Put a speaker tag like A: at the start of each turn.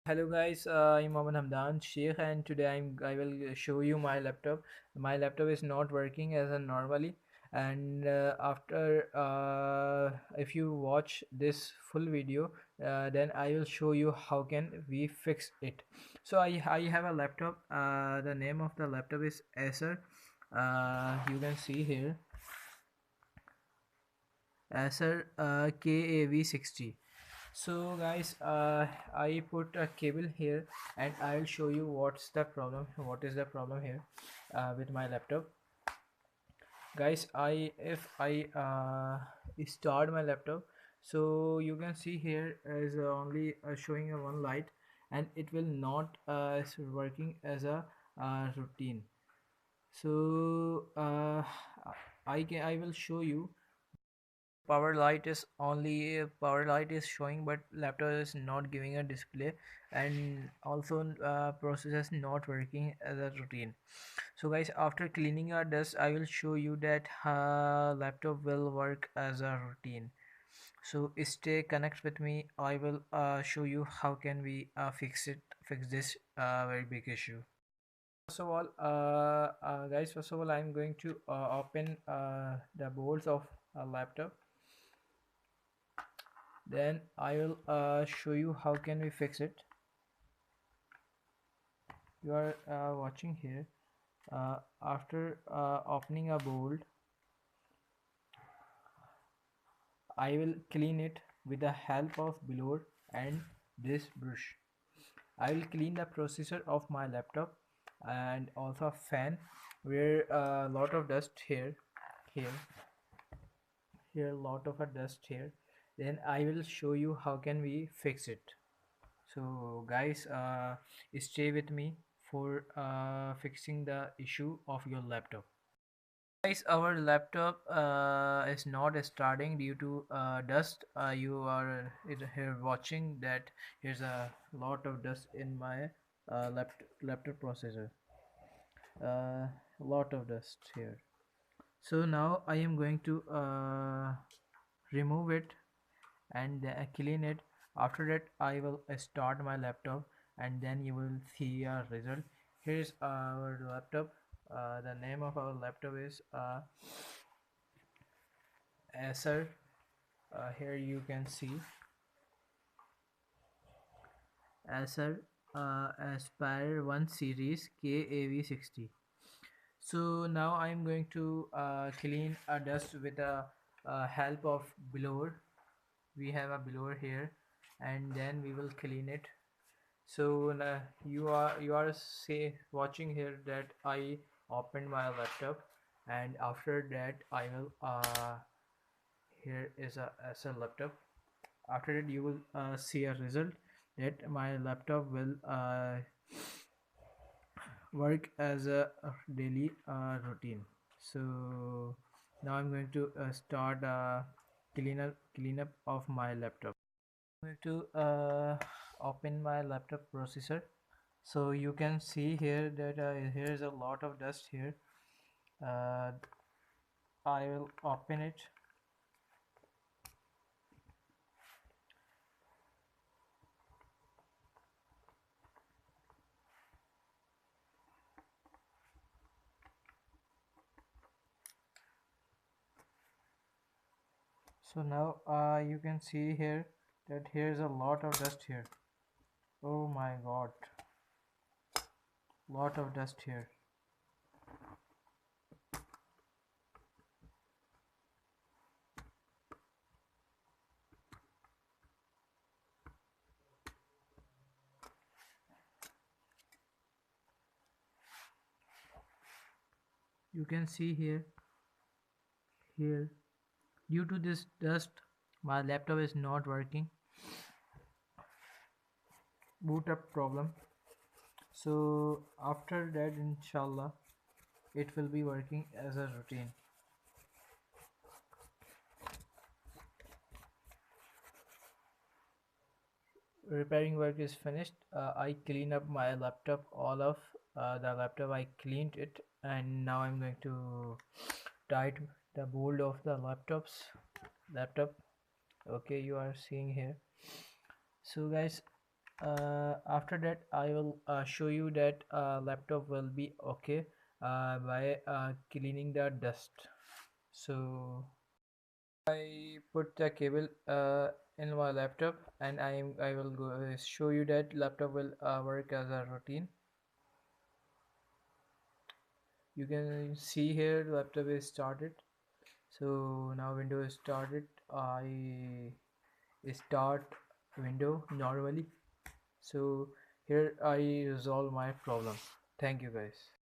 A: Hello guys, I'm Mohammed Hamdan Sheikh, and today I will show you my laptop. My laptop is not working as a normally, and after if you watch this full video, then I will show you how can we fix it. So I have a laptop. The name of the laptop is Acer. You can see here Acer KAV60. So guys, I put a cable here and I'll show you what is the problem here with my laptop. Guys, if I start my laptop, so you can see here is only showing a one light, and it will not working as a routine. So I will show you. Power light is showing, but laptop is not giving a display, and also process is not working as a routine. So guys, after cleaning our dust, I will show you that laptop will work as a routine. So stay connect with me. I will show you how can we fix this very big issue. First of all, I'm going to open the boards of a laptop. Then I will show you how can we fix it. You are watching here. After opening a bolt, I will clean it with the help of blower and this brush. I will clean the processor of my laptop and also a fan where a lot of dust here here lot of a dust here. Then I will show you how can we fix it. So guys, stay with me for fixing the issue of your laptop. Guys, our laptop is not starting due to dust. You are here watching that here's a lot of dust in my laptop processor. Lot of dust here. So now I am going to remove it and clean it. After that I will start my laptop, and then you will see a result. Here's our laptop. The name of our laptop is Acer. Here you can see Acer Aspire 1 series KAV60. So now I'm going to clean a dust with the help of blower. We have a blower here, and then we will clean it. So you are say watching here that I opened my laptop, and after that I will here is a laptop. After that you will see a result that my laptop will work as a daily routine. So now I'm going to start cleanup of my laptop. I'm going to open my laptop processor. So you can see here that here is a lot of dust here. uh, I will open it. So now you can see here that here's a lot of dust here. Oh my god, lot of dust here. You can see here due to this dust my laptop is not working. Boot up problem. So after that, inshallah, it will be working as a routine. Repairing work is finished. I clean up my laptop, all of the laptop I cleaned it, and now I'm going to tight the bolt of the laptop. Okay, you are seeing here. So guys, After that I will show you that laptop will be okay by cleaning the dust. So I put the cable in my laptop, and I will go show you that laptop will work as a routine. You can see here laptop is started. So now window is started. I start window normally. So here I resolve my problem. Thank you guys.